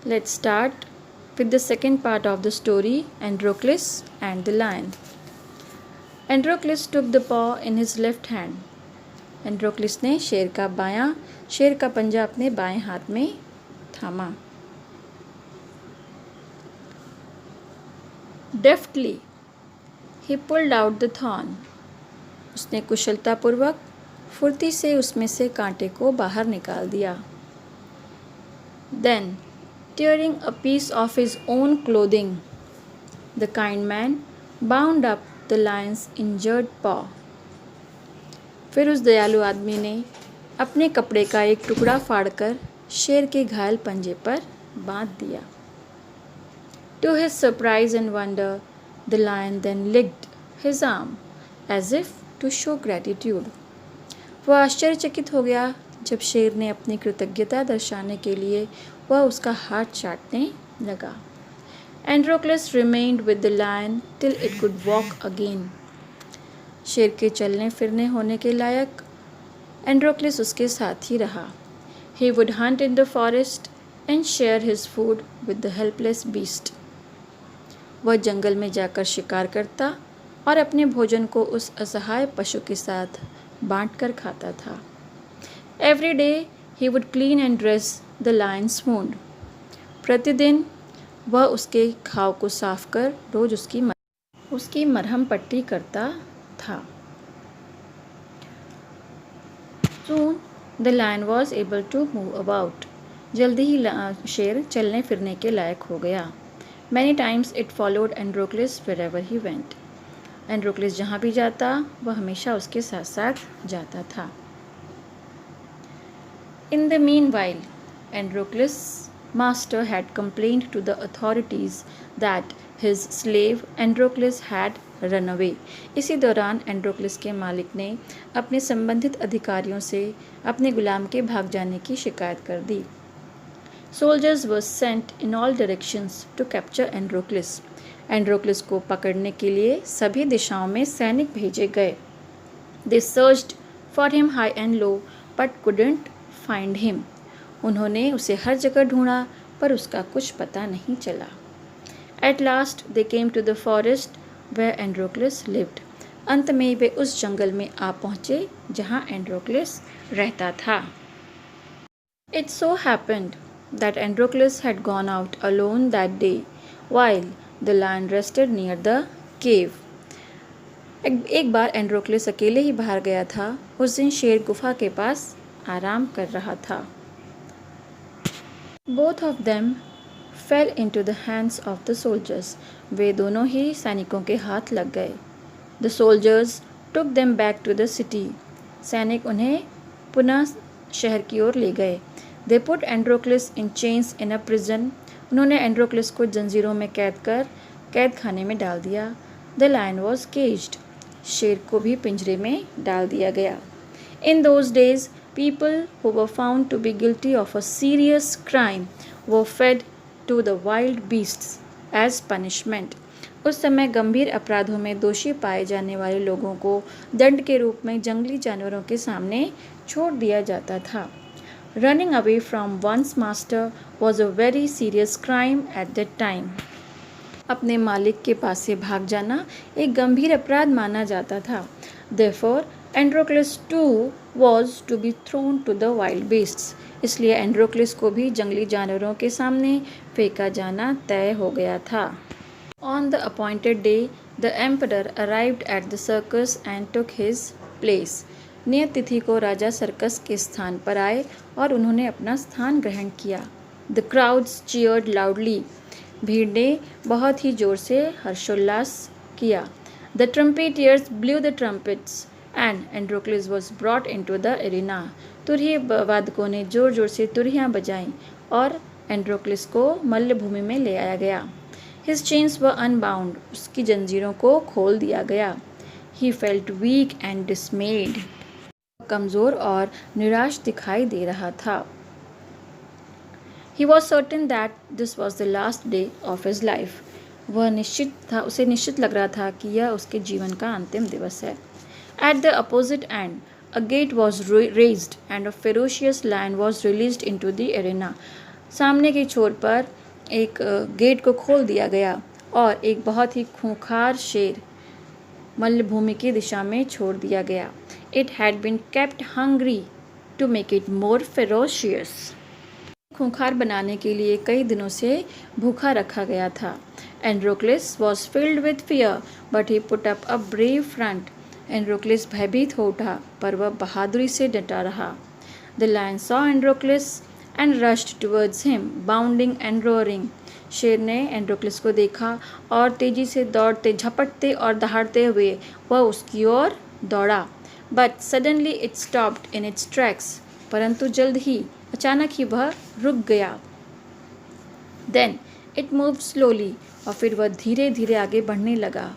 Let's start with the second part of the story, Androclus and the Lion. Androclus took the paw in his left hand. Androcles ने शेर का पंजा अपने बाएं हाथ में थामा. Deftly, he pulled out the thorn. उसने कुशलतापूर्वक फुर्ती से उसमें से कांटे को बाहर निकाल दिया. Then, tearing a piece of his own clothing, the kind man bound up the lion's injured paw. फिर उस दयालु आदमी ने अपने कपड़े का एक टुकड़ा फाड़कर शेर के घायल पंजे पर बांध दिया. To his surprise and wonder, the lion then licked his arm as if to show gratitude. वह आश्चर्यचकित हो गया जब शेर ने अपनी कृतज्ञता दर्शाने के लिए वह उसका हाथ चाटने लगा. Androclus remained with the lion till it could walk again. शेर के चलने फिरने होने के लायक एंड्रोक्लिस उसके साथ ही रहा. He would hunt in the forest and share his food with the helpless beast. वह जंगल में जाकर शिकार करता और अपने भोजन को उस असहाय पशु के साथ बांटकर खाता था. Every day he would clean and dress the lion's wound. प्रतिदिन वह उसके घाव को साफ कर रोज उसकी मरहम पट्टी करता था. Soon the lion was able to move about. जल्दी ही शेर चलने फिरने के लायक हो गया. Many times it followed Androclus wherever he went. Androclus जहाँ भी जाता वह हमेशा उसके साथ साथ जाता था. In the meanwhile, Androclus' master had complained to the authorities that his slave Androclus had run away. इसी दौरान एंड्रोक्लिस के मालिक ने अपने संबंधित अधिकारियों से अपने गुलाम के भाग जाने की शिकायत कर दी. Soldiers were sent in all directions to capture Androclus. Androcles को पकड़ने के लिए सभी दिशाओं में सैनिक भेजे गए. They searched for him high and low but couldn't find him. उन्होंने उसे हर जगह ढूंढा पर उसका कुछ पता नहीं चला. At last they came to the forest where Androclus lived. अंत में वे उस जंगल में आ पहुँचे जहाँ एंड्रोक्लिस रहता था. It so happened that Androclus had gone out alone that day while the lion rested near the cave. एक बार एंड्रोक्लिस अकेले ही बाहर गया था. उस दिन शेर गुफा के पास आराम कर रहा था. Both of them fell into the hands of the soldiers. वे दोनों ही सैनिकों के हाथ लग गए. The soldiers took them back to the city. सैनिक उन्हें पुनः शहर की ओर ले गए. They put Androclus in chains in a prison. उन्होंने एंड्रोक्लिस को जंजीरों में कैद कर कैद खाने में डाल दिया. The lion was caged. शेर को भी पिंजरे में डाल दिया गया. In those days, people who were found to be guilty of a serious crime were fed to the wild beasts as punishment. उस समय गंभीर अपराधों में दोषी पाए जाने वाले लोगों को दंड के रूप में जंगली जानवरों के सामने छोड़ दिया जाता था. Running away from one's master was a very serious crime at that time. अपने मालिक के पास से भाग जाना एक गंभीर अपराध माना जाता था. Therefore, Androclus too was to be thrown to the wild beasts. इसलिए एंड्रोक्लिस को भी जंगली जानवरों के सामने फेंका जाना तय हो गया था. On the appointed day, the emperor arrived at the circus and took his place. नियत तिथि को राजा सर्कस के स्थान पर आए और उन्होंने अपना स्थान ग्रहण किया. The crowds cheered loudly. भीड़ ने बहुत ही जोर से हर्षोल्लास किया. The trumpeters blew the trumpets and Androclus was brought into the arena. तुरही वादकों ने जोर जोर से तुरहियां बजाईं और एंड्रोक्लिस को मल्लभूमि में ले आया गया. His chains were unbound. उसकी जंजीरों को खोल दिया गया. He felt weak and dismayed. कमज़ोर और निराश दिखाई दे रहा था. He was certain that this was the last day of his life. उसे निश्चित लग रहा था कि यह उसके जीवन का अंतिम दिवस है. At the opposite end, a gate was raised and a ferocious lion was released into the arena. सामने के छोर पर एक गेट को खोल दिया गया और एक बहुत ही खूंखार शेर मल्लभूमि की दिशा में छोड़ दिया गया। It had been kept hungry to make it more ferocious. खूंखार बनाने के लिए कई दिनों से भूखा रखा गया था। Androclus was filled with fear, but he put up a brave front. Androclus भयभीत हो उठा, पर वह बहादुरी से डटा रहा। The lion saw Androclus and rushed towards him, bounding and roaring. शेर ने एंड्रोक्लस को देखा और तेजी से दौड़ते, झपटते और दहाड़ते हुए वह उसकी ओर दौड़ा। But suddenly it stopped in its tracks. परंतु जल्द ही, अचानक ही वह रुक गया। Then it moved slowly. और फिर वह धीरे धीरे आगे बढ़ने लगा।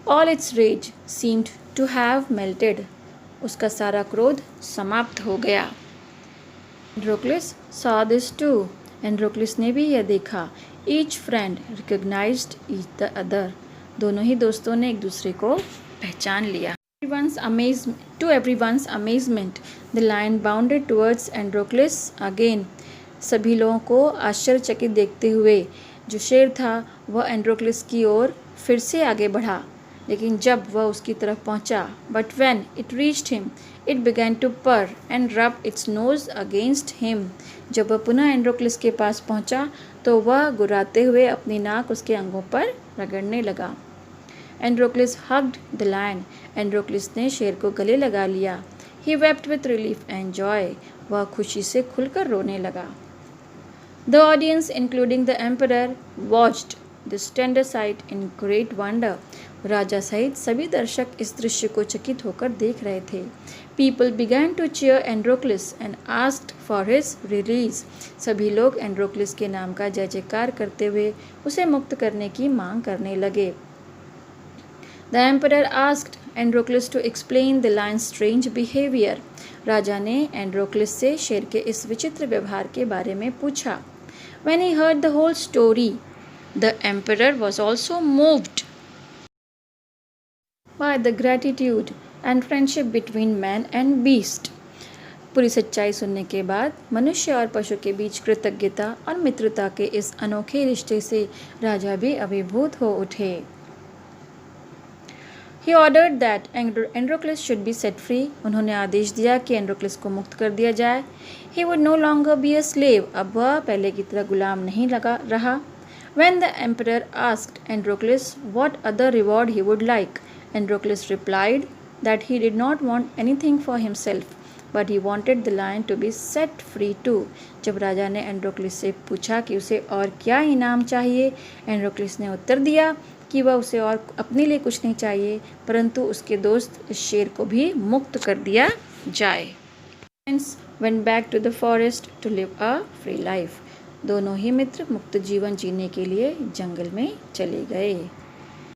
All its rage seemed to have melted. उसका सारा क्रोध समाप्त हो गया। Androclus saw this too. Androcles ने भी यह देखा। Each friend recognized the other. दोनों ही दोस्तों ने एक दूसरे को पहचान लिया। To everyone's amazement, the lion bounded towards Androclus again. सभी लोगों को आश्चर्यचकित देखते हुए जो शेर था वह एंड्रोक्लिस की ओर फिर से आगे बढ़ा। लेकिन जब वह उसकी तरफ पहुंचा, but when it reached him, it began to purr and rub its nose against him. जब वह पुनः एंड्रोक्लिस के पास पहुंचा तो वह गुर्राते हुए अपनी नाक उसके अंगों पर रगड़ने लगा। Androcles hugged the lion. Androcles ने शेर को गले लगा लिया। He wept with relief and joy. वह खुशी से खुलकर रोने लगा। The audience, including the emperor, watched this tender sight in great wonder. राजा सहित सभी दर्शक इस दृश्य को चकित होकर देख रहे थे। People began to cheer Androclus and asked for his release. सभी लोग एंड्रोक्लिस के नाम का जय जयकार करते हुए उसे मुक्त करने की मांग करने लगे। The emperor asked Androclus to explain the lion's strange behavior. राजा ने एंड्रोक्लिस से शेर के इस विचित्र व्यवहार के बारे में पूछा। When he heard the whole story, the emperor was also moved by the gratitude and friendship between man and beast. पूरी सच्चाई सुनने के बाद मनुष्य और पशु के बीच कृतज्ञता और मित्रता के इस अनोखे रिश्ते से राजा भी अभिभूत हो उठे। He ordered that Androclus should be set free. उन्होंने आदेश दिया कि एंड्रोक्लिस को मुक्त कर दिया जाए। He would no longer be a slave. अब वह पहले की तरह गुलाम नहीं रहा। When the emperor asked Androclus what other reward he would like, Androclus replied that he did not want anything for himself, but he wanted the lion to be set free too. जब राजा ने Androcles से पूछा कि उसे और क्या इनाम चाहिए, एंड्रोक्लिस ने उत्तर दिया कि वह उसे और अपने लिए कुछ नहीं चाहिए, परंतु उसके दोस्त इस शेर को भी मुक्त कर दिया जाए। Friends went back to the forest to live a free life. दोनों ही मित्र मुक्त जीवन जीने के लिए जंगल में चले गए।